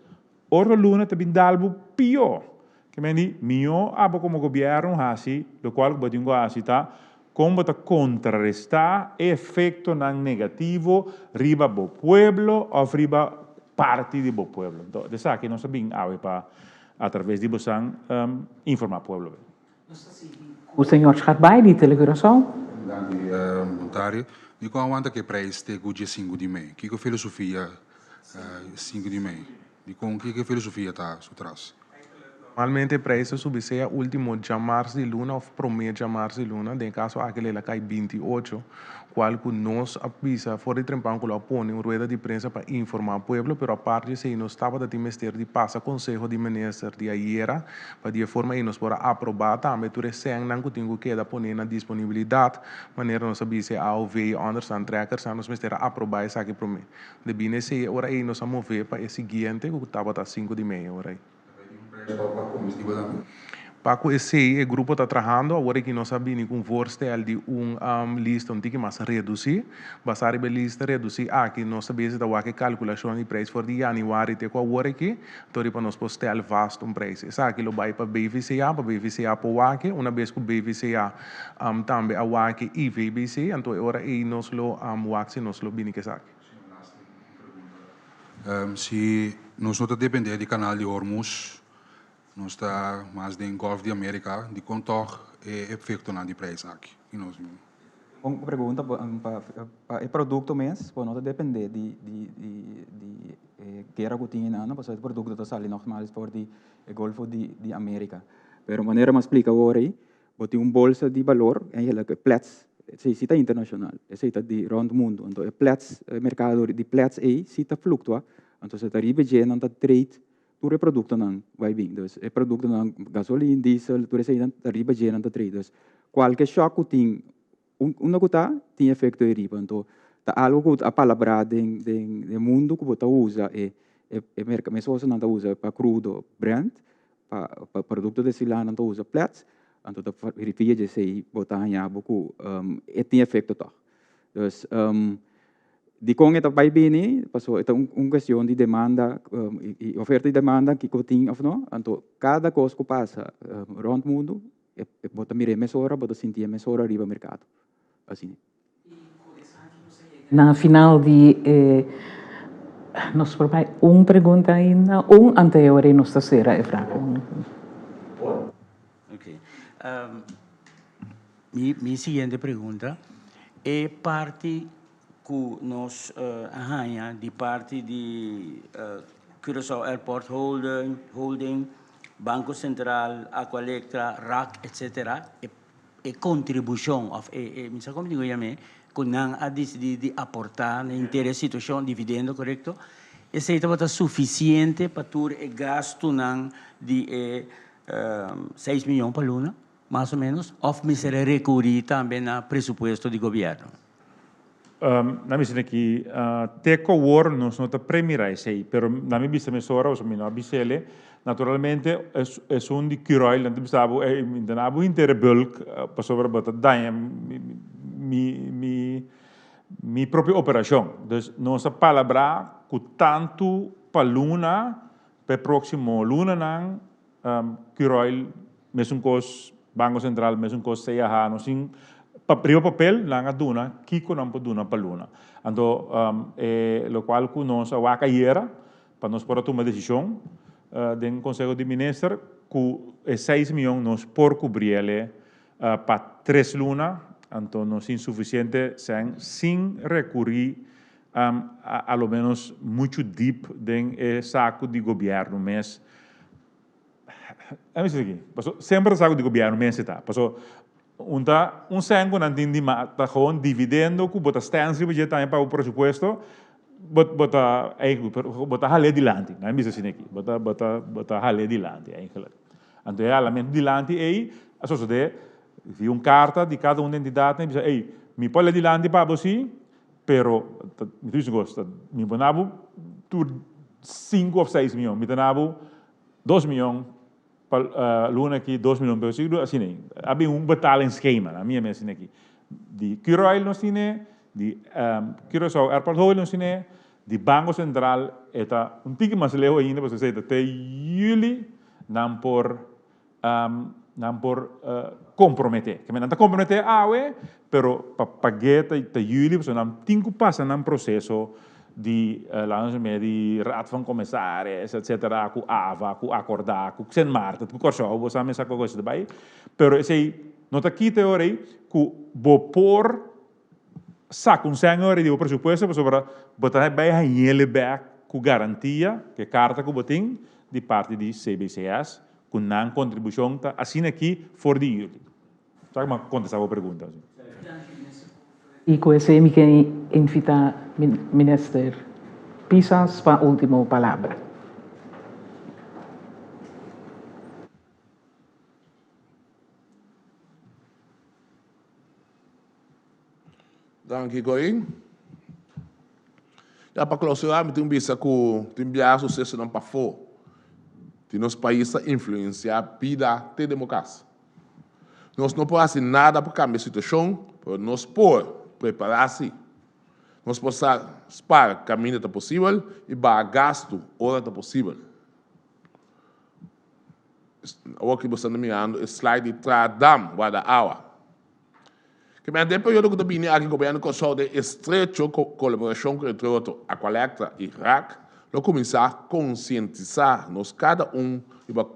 outra luna também dá algo pior. Que me diz, melhor como governo assim, do qual você tem que tá como para contrarrestar efeito negativo riba do pueblo ou riba parte do pueblo. Então, dessa aqui nós sabemos para através de você informar o pueblo. O senhor Schatbai, de Teleguração? Dank u, Montario. Nu kwam want que prijs te goede 5 de maio. Que filosofia 5 de maio? Die kon que filosofia tá so traz. Normalmente preço subsea último de março de luna ou promedio de março de luna, em caso aquele lá cai 28, qual que nós avisa fora de trempão que põe uma rueda de prensa para informar o povo, pero a parte se nós estava da ministério de passa consejo de ministro de ayer, para de forma aí nós para aprovar também tu recém não tenho que dar poner na disponibilidade, maneira nós avisa ao ver anders and trackers, nós ministério aprovar essa aqui para mim. De bem se hora aí nós vamos ver para o seguinte, que estava da 5:30 hora aí. Paco, esse grupo está trabalhando, agora que nós sabemos com voorstel de lista um pouco mais reduzir, basar a lista reduzir aqui nós sabemos da calculação de preço for de januário até agora aqui, então para nós postel vasto preço. Essa aqui lo vai para BVCA para o aqui, uma vez que o BVCA também a aqui e VBC, então agora aí nós lo aqui nós lo bem que essa aqui. Se nós não depender do canal de Hormuz, nós está mais do Golfo de América, de quanto é efeito na de preço aqui. Uma pergunta para o produto mesmo, para não depender de guerra que tinha na porque o produto está saindo normal por o Golfo de América. Mas a maneira mais explica agora aí, tem bolsa de valor, que Platts, se está internacional, se está de round mundo, então Platts, mercado de Platts aí, se está fluctua, então se está ribejando, não está trade, tudo é produto não vai bem, então é produto não gasolina, diesel, tudo isso aí está ribejando, não está trade, então qualquer choque que tem uma coisa tem efeito de riba, então tá algo que a palavra do mundo que você usa é mercado não usa para crudo Brent, para produto destilado não usa Platts, então tá verifica de sei botar em algo que tem efeito tá, então de como está vai bem, passou é uma questão de demanda e oferta e demanda que tem ou não, então cada coisa que passa around mundo bota mirar mesora, bota sentir mesora riba mercado. Assim. Na final de nós propõe uma pergunta ainda, anterior e nossa será é fraca. Ok. Minha seguinte pergunta é parte que nós arranha de parte de Curaçao Airport Holding, Banco Central, Aqualectra, RAC, etc. E contribuição, como digo eu, que não a decidir aportar na inteira situação, dividendo, correto? Esse é suficiente para ter o gasto de 6 milhões para luna, mais ou menos, ou me será recorrer também no presupuesto do governo? Na minha aqui, teco war nós não está premirar isso aí, pero na minha vista mesora, ou seja, na minha naturalmente é um de Curoil, não precisava é inteira bulk para sobre botar daí mi própria operação. Então nossa palavra que tanto para luna, para próximo luna não Curoil, mesmo coisa Banco Central, mesmo coisa CIH, não sim para papel não aduna, kiko não pode duna para luna. Então o qual que nós a vaca para nós poder tomar decisão do Conselho de Ministros que 6 milhões nós por cobrir ele para 3 lunas, então não é insuficiente sem recorrer a lo menos muito deep do saco de governo, mas sempre o saco de governo mas está, sangue não tem está gewoon dividendo que bota stance para o presupuesto bota hale dilante, não é mesmo assim aqui, bota hale dilante, eigenlijk. Então, elemento dilante aí, a sociedade viu carta de cada uma entidade e diz, ei, me pode dilante para você, pero me diz gosta, me bonabo tu 5 ou 6 milhões, me bonabo 2 milhões para luna aqui 2 milhões para você, assim, havia betaling schema, na minha assim aqui, de Curoil não tinha de Curaçao Airport Holding não tinha de Banco Central eta pouco mais leu ainda para você até julho não por comprometer que não está comprometer pero para pagar até julho você não tem que passar num processo de de raad van commissaris etc com AVA com acordar com Sint Maarten com Curaçao você sabe essa coisa daí pero esse não está aqui teoria que por saca senhor de presupuesto para botar bem ele back com garantia que carta que botem de parte de CBCS com a contribuição tá assim aqui for de julho. Só uma contestar a pergunta. E com esse me quer invitar ministro Pisas para a última palavra. Dank u, Corinne. Ja, para clausurar, tem visa que tem enviar sucesso não para fora. Tem nos países influenciar a vida da democracia. Nós não podemos fazer nada para cambiar a situação, mas nós podemos preparar-se. Nós podemos para o caminho que é possível e para gasto hora que é possível. O que você está mirando é slide de Tradam, da água. Que durante o período que eu aqui, o governo começou de estreita colaboração entre a coleta e Iraque, nós começamos a conscientizar nós cada e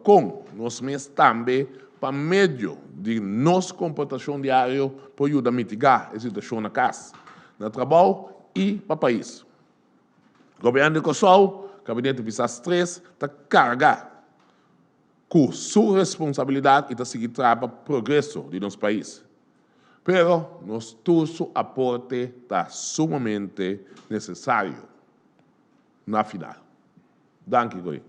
com nós mesmos também para meio de nossa comportação diária para ajudar a mitigar a situação na casa, no trabalho e para o país. O governo de Kosovo, o gabinete de Stress, está carregado com sua responsabilidade e está seguindo para o progresso de nosso país. Pero nosso aporte está sumamente necessário na final. Danke, Goi.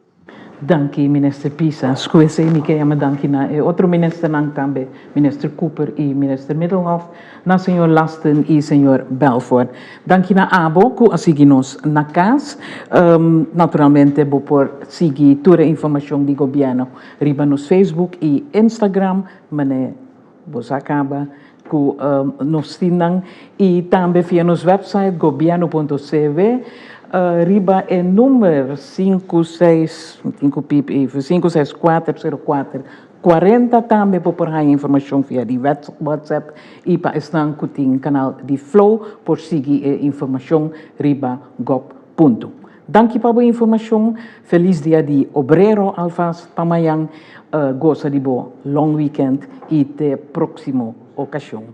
Danke, ministro Pisas. Com esse me quer danke na outro ministro também, ministro Cooper e ministro Middelhoff, na senhor Lasten e senhor Belfort. Danke na abo que a seguir-nos na casa. Naturalmente, vou por seguir toda a informação do governo riba nos Facebook e Instagram, mas você acaba que nos tinang e também via nos website governo.cv riba é número 5640440 também para pôr a informação via de WhatsApp e para estar com o canal de Flow por seguir a informação riba gov. Danke para a informação, feliz dia de Obrero Alfas Pamayang, goza de bo long weekend e até próximo ocasião.